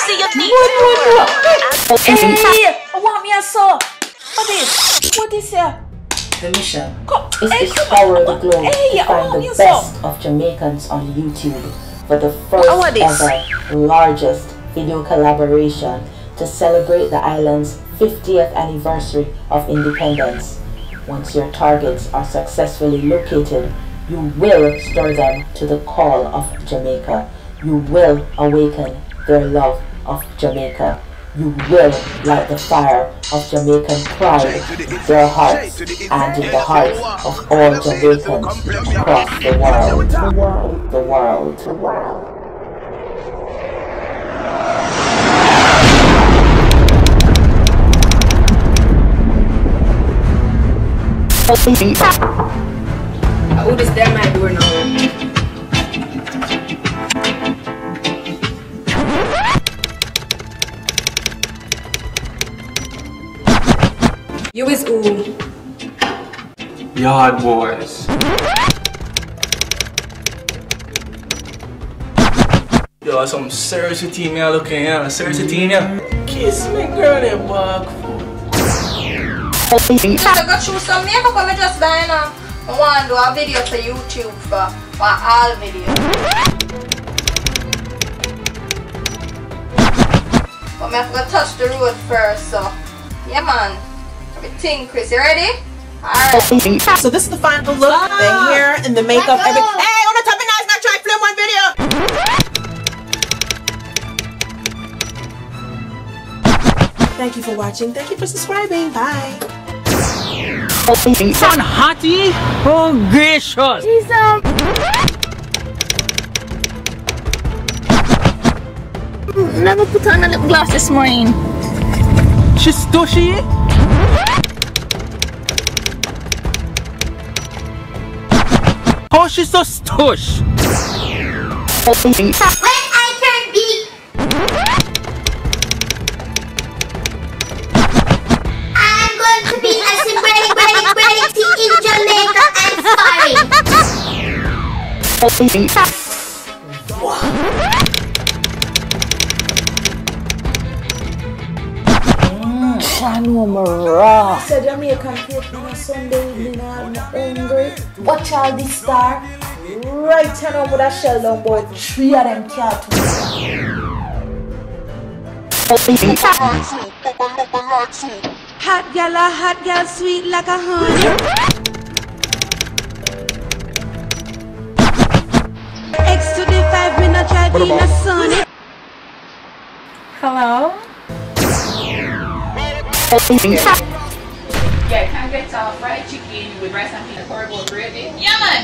Hey, I want me a saw. What is here? The mission is to scour the globe to find the best of Jamaicans on YouTube for the first ever largest video collaboration to celebrate the island's 50th anniversary of independence. Once your targets are successfully located, you will stir them to the call of Jamaica. You will awaken their love of Jamaica. You will light the fire of Jamaican pride in their hearts and in the hearts of all Jamaicans across the world. The world. The world. The world. Who this damn man doing now? You is who? Yard boys. Yo, some serious team here looking here. Serious team here. Kiss me, girl, they walk foot. I got you some makeup I just buy now. I want to do a video for YouTube for all videos. But I have to touch the road first, so yeah man. Everything, Chris, you ready? Alright. So this is the final look, the hair and the makeup. Hey, on the top of nice, not try to film one video. Thank you for watching. Thank you for subscribing. Bye. Son Hattie? Oh gracious! Never put on a lip gloss this morning. She's stushy? Oh, she's so stush. When I turn big, I'm going to be a celebrity in Jamaica and foreign. I know I'm raw. So Jamaican cake on a Sunday evening, I'm hungry. Watch all this star. Right now with a shell down, boy. 3 of them can't hot girl, sweet like a honey. X to the 5, me not drive in the sun. Hello? Yeah, can get fried chicken with rice and peanut butter gravy. Yeah, man.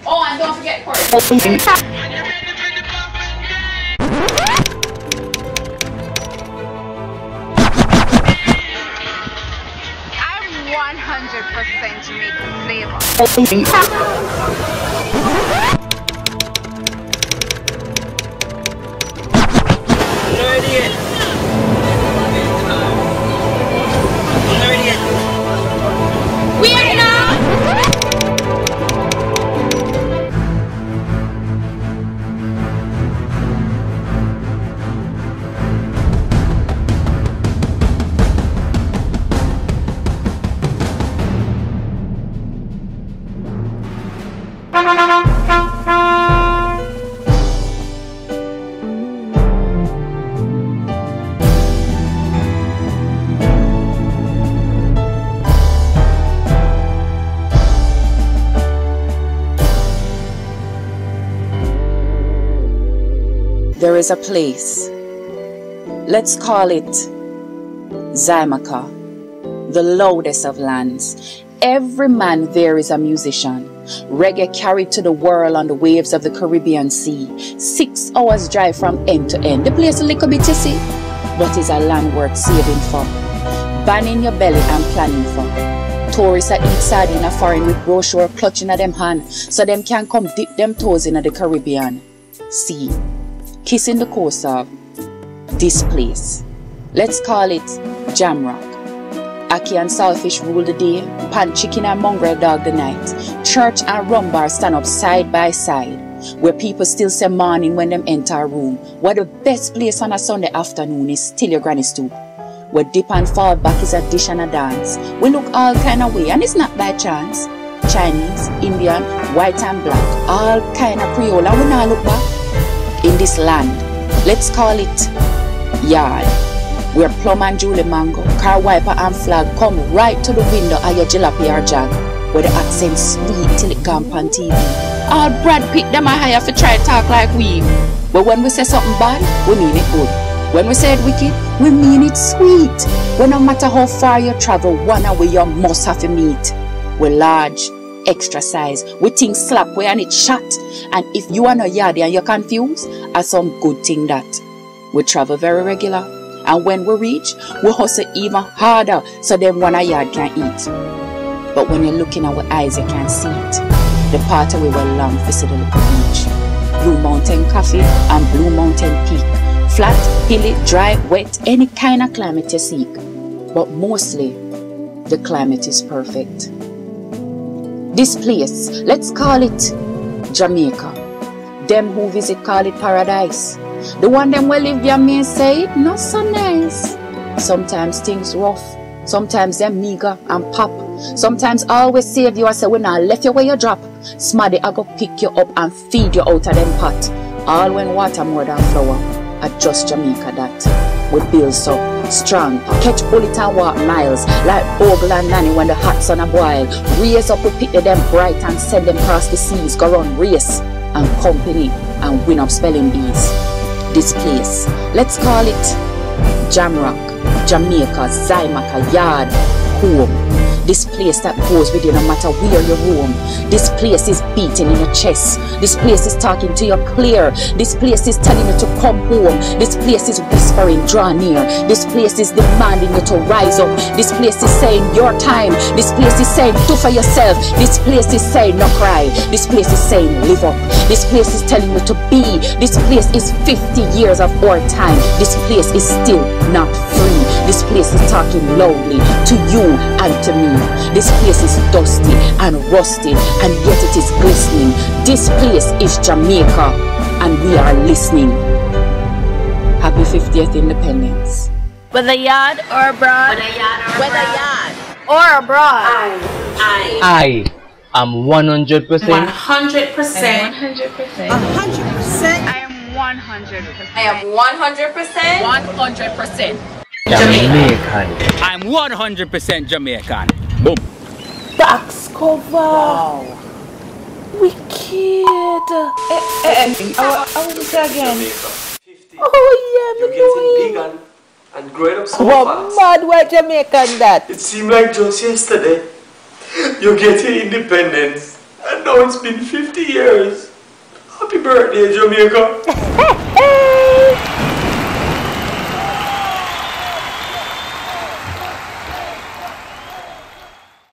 Oh, and don't forget pork. I'm 100% Jamaican flavor. There is a place, let's call it Jamaica, the loudest of lands. Every man there is a musician. Reggae carried to the world on the waves of the Caribbean Sea. 6 hours drive from end to end. The place a little bit you see, but is a land worth saving for. Banning your belly and planning for. Tourists that eat sardine a foreign with brochure clutching at them hand, so them can come dip them toes in the Caribbean Sea. Kissing the coast of this place. Let's call it Jamrock. Aki and Saltfish rule the day, pan chicken and mongrel dog the night. Church and rum bar stand up side by side. where people still say morning when them enter a room, where the best place on a Sunday afternoon is still your granny stoop, where dip and fall back is a dish and a dance. We look all kind of way, and it's not by chance. Chinese, Indian, white and black, all kind of Creole, and we not look back. In this land, let's call it yard, where plum and Julie mango, car wiper and flag come right to the window of your jalopy or jag, where the accent sweet till it gone on TV. All Brad Pitt them are higher for try to talk like we. But when we say something bad, we mean it good. When we say it wicked, we mean it sweet. When no matter how far you travel, one away you must have to meet. We're large, extra size, we think slap where and it shot. And if you are not yardy and you're confused, are some good thing that. We travel very regular, and when we reach, we hustle even harder so them one a yard can eat. But when you're looking at our eyes, you can't see it. The part we were long to see the little beach. Blue Mountain Coffee and Blue Mountain Peak. Flat, hilly, dry, wet, any kind of climate you seek. But mostly, the climate is perfect. This place, let's call it Jamaica. Them who visit call it paradise. The one them will live there may say it not so nice. Sometimes things rough. Sometimes them meager and pop. Sometimes always save you and say when I left you where you drop. Smaddy I go pick you up and feed you out of them pot. All when water more than flour. At just Jamaica that. We build so strong. Catch bullet and walk miles. Like Ogle and Nanny when the hot sun a boil. Raise up we pick them bright and send them across the seas. Go run race and company and win up spelling bees. This place, let's call it Jamrock, Jamaica, Zymaka, Yard, Home. This place that goes with you no matter where you roam. This place is beating in your chest. This place is talking to you clear. This place is telling you to come home. This place is whispering, draw near. This place is demanding you to rise up. This place is saying your time. This place is saying do for yourself. This place is saying no cry. This place is saying live up. This place is telling you to be. This place is 50 years of our time. This place is still not free. This place is talking loudly to you and to me. This place is dusty and rusty, and yet it is glistening. This place is Jamaica, and we are listening. Happy 50th Independence. Whether yard or abroad. Whether yard or abroad. I am 100%. 100%. 100%. 100%. I am 100%. I am 100%. 100%. Jamaican. I'm 100% Jamaican. Boom. Box cover. Wow. Wicked. I want to say again. Oh yeah, you're getting big and growing up so fast. Mad white Jamaican that. It seemed like just yesterday you getting independence, and now it's been 50 years. Happy birthday, Jamaica.